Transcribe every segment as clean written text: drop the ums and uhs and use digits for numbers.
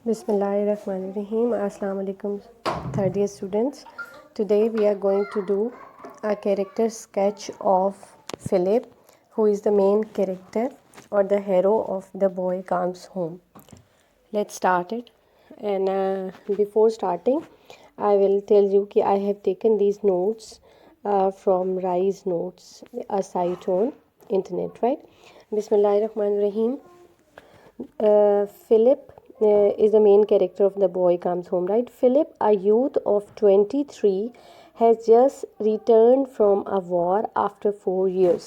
Bismillahirrahmanirrahim. Assalamu alaikum, third year students. Today we are going to do a character sketch of Philip, who is the main character or the hero of The Boy Comes Home. Let's start it. And before starting, I will tell you that I have taken these notes from Rise Notes, a site on internet, right? Bismillahirrahmanirrahim. Philip is the main character of The Boy Comes Home, right? Philip, a youth of 23, has just returned from a war after 4 years.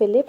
Philip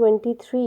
23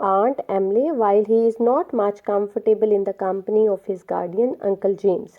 Aunt Emily, while he is not much comfortable in the company of his guardian Uncle James.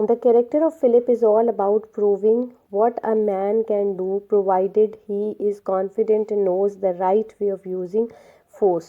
The character of Philip is all about proving what a man can do provided he is confident and knows the right way of using force.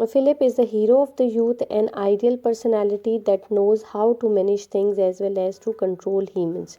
Philip is the hero of the youth, an ideal personality that knows how to manage things as well as to control humans.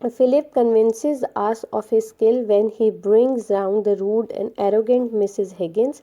Philip convinces us of his skill when he brings down the rude and arrogant Mrs. Higgins.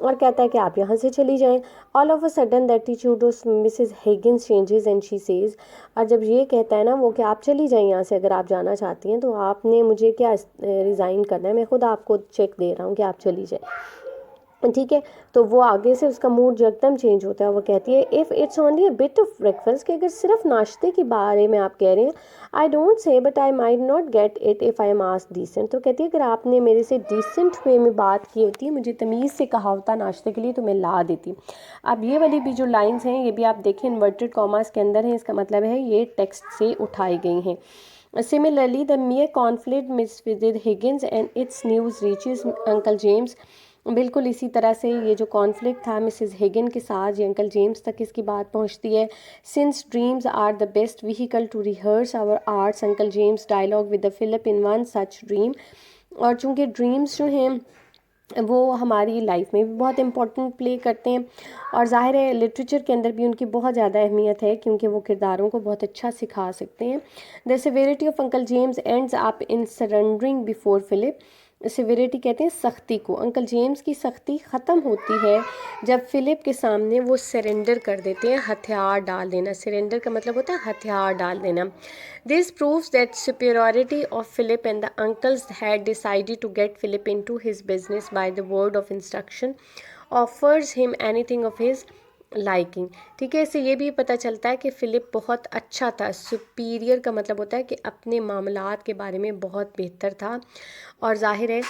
اور کہتا ہے کہ آپ یہاں سے چلی جائیں. All of a sudden the attitude of Mrs Higgins changes and she says, اور جب یہ کہتا ہے نا وہ کہ آپ چلی جائیں یہاں سے اگر آپ جانا چاہتی ہیں تو آپ نے مجھے کیا ریزائن کرنا ہے, میں خود آپ کو چیک دے رہا ہوں کہ آپ چلی جائیں. ٹھیک ہے, تو وہ آگے سے اس کا موڈ ایک دم چینج ہوتا ہے. وہ کہتی ہے if it's only a bit of breakfast, کہ اگر صرف ناشتے کے بارے میں آپ کہہ رہے ہیں, I don't say but I might not get it if I am asked decent. تو کہتی ہے اگر آپ نے میرے سے ڈیسنٹ وے میں بات کی ہوتی, مجھے تمیز سے کہا ہوتا ناشتے کے لیے, تو میں لا دیتی. اب یہ والی بھی جو لائنس ہیں یہ بھی آپ دیکھیں انورٹڈ کاماز کے اندر ہیں, اس کا مطلب ہے یہ ٹیکسٹ سے اٹھائی گئی ہیں. Similarly, the mere conflict with Higgins and its news reaches Uncle James. بالکل اسی طرح سے یہ جو کانفلکٹ تھا مسز ہیگن کے ساتھ, یہ انکل جیمز تک اس کی بات پہنچتی ہے. Since dreams are the best vehicle to rehearse our arts, Uncle James dialogue with the Philip in one such dream. اور چونکہ ڈریمز جو ہیں وہ ہماری لائف میں بھی بہت امپورٹنٹ پلے کرتے ہیں, اور ظاہر ہے لٹریچر کے اندر بھی ان کی بہت زیادہ اہمیت ہے کیونکہ وہ کرداروں کو بہت اچھا سکھا سکتے ہیں. The severity of Uncle James ends up in surrendering before Philip. سیویریٹی کہتے ہیں سختی کو. انکل جیمز کی سختی ختم ہوتی ہے جب فلپ کے سامنے وہ سرنڈر کر دیتے ہیں, ہتھیار ڈال دینا. سرنڈر کا مطلب ہوتا ہے ہتھیار ڈال دینا. This proves that superiority of Philip and the uncles had decided to get Philip into his business by the word of instruction, offers him anything of his liking. ٹھیک ہے, اس سے یہ بھی پتہ چلتا ہے کہ فلپ بہت اچھا تھا. سپیریئر کا مطلب ہوتا ہے کہ اپنے معاملات کے بارے میں بہت بہتر تھا, اور ظاہر ہے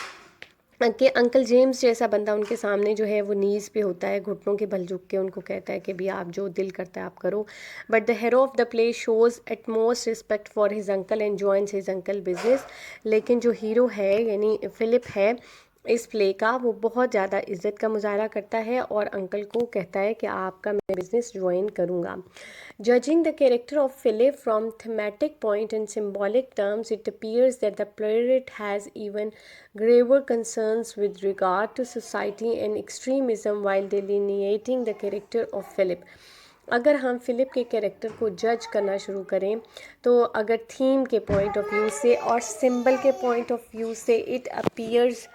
کہ انکل جیمز جیسا بندہ ان کے سامنے جو ہے وہ نیز پہ ہوتا ہے, گھٹنوں کے بل جھک کے ان کو کہتا ہے کہ بھی آپ جو دل کرتا ہے آپ کرو. But the hero of the play shows utmost respect for his uncle and joins his uncle business. لیکن جو ہیرو ہے یعنی فلپ ہے اس پلے کا, وہ بہت زیادہ عزت کا مظاہرہ کرتا ہے اور انکل کو کہتا ہے کہ آپ کا میں بزنس جوائن کروں گا. Judging the character of Philip from thematic point and symbolic terms, it appears that the playwright has even graver concerns with regard to society and extremism while delineating the character of Philip. اگر ہم flip کے character کو جج کرنا شروع کریں تو اگر تھیم کے پوائنٹ آف ویو سے اور سمبل کے پوائنٹ آف ویو سے it appears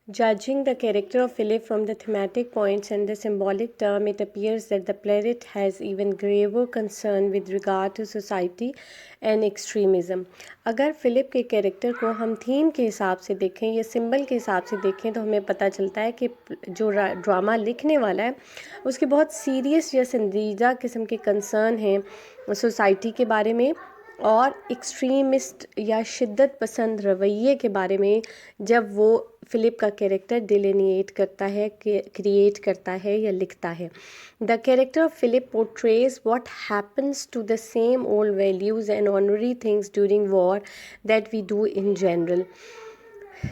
Judging the character of Philip from the thematic points and the symbolic term, it appears that the playwright has even graver concern with regard to society and extremism. اگر flip کے character کو ہم theme کے حساب سے دیکھیں یا symbol کے حساب سے دیکھیں تو ہمیں پتہ چلتا ہے کہ جو ڈرامہ لکھنے والا ہے اس کے بہت سیریس یا سنجیدہ قسم کے کنسرن ہیں سوسائٹی کے بارے میں اور ایکسٹریمسٹ یا شدت پسند رویے کے بارے میں جب وہ فلپ کا کیریکٹر ڈیلینیٹ کرتا ہے, کریٹ کرتا ہے یا لکھتا ہے. The character of Philip portrays what happens to the same old values and honourable things during war that we do in general.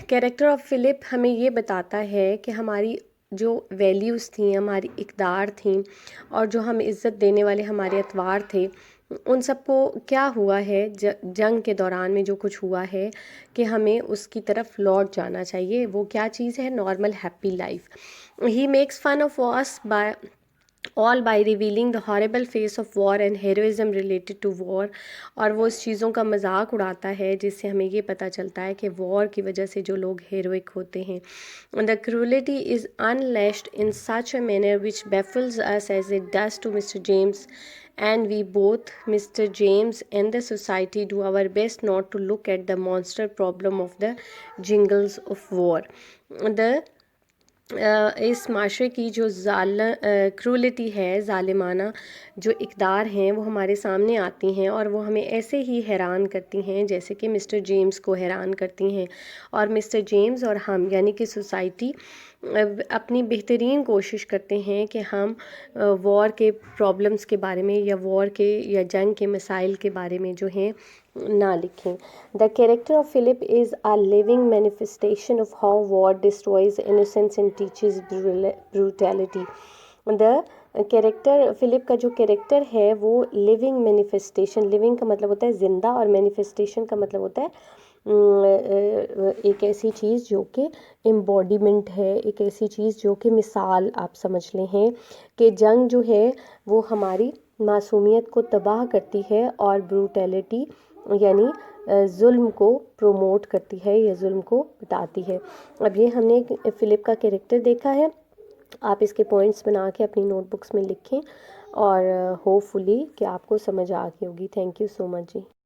Character of Philip ہمیں یہ بتاتا ہے کہ ہماری جو ویلیوز تھیں, ہماری اقدار تھیں اور جو ہم عزت دینے والے ہمارے اطوار تھے, ان سب کو کیا ہوا ہے جنگ کے دوران میں جو کچھ ہوا ہے کہ ہمیں اس کی طرف لوٹ جانا چاہیے. وہ کیا چیز ہے؟ Normal happy life. He makes fun of us by revealing the horrible face of war and heroism related to war. اور وہ اس چیزوں کا مذاق اڑاتا ہے جس سے ہمیں یہ پتہ چلتا ہے کہ وار کی وجہ سے جو لوگ ہیروئک ہوتے ہیں. The cruelty is unleashed in such a manner which baffles us as it does to Mr. James, and we both, Mr. James and the society, do our best not to look at the monster problem of the jingles of war. اس معاشرے کی جو کرولیٹی ہے, ظالمانہ جو اقدار ہیں وہ ہمارے سامنے آتی ہیں اور وہ ہمیں ایسے ہی حیران کرتی ہیں جیسے کہ مسٹر جیمز کو حیران کرتی ہیں. اور مسٹر جیمز اور ہم یعنی کہ سوسائٹی اپنی بہترین کوشش کرتے ہیں کہ ہم وار کے پرابلمس کے بارے میں یا وار کے یا جنگ کے مسائل کے بارے میں جو ہیں نہ لکھیں. The character of Philip is a living manifestation of how war destroys innocence and teaches brutality. The character Philip کا جو کیریکٹر ہے وہ لیونگ مینیفیسٹیشن, لیونگ کا مطلب ہوتا ہے زندہ اور مینیفیسٹیشن کا مطلب ہوتا ہے ایک ایسی چیز جو کہ امبوڈیمنٹ ہے, ایک ایسی چیز جو کہ مثال آپ سمجھ لیں ہیں کہ جنگ جو ہے وہ ہماری معصومیت کو تباہ کرتی ہے اور بروٹیلٹی یعنی ظلم کو پروموٹ کرتی ہے یا ظلم کو بتاتی ہے۔ اب یہ ہم نے فلپ کا کریکٹر دیکھا ہے، آپ اس کے پوائنٹس بنا کے اپنی نوٹ بکس میں لکھیں اور ہوپ فلی کہ آپ کو سمجھ آ گئی ہوگی۔ Thank you so much G.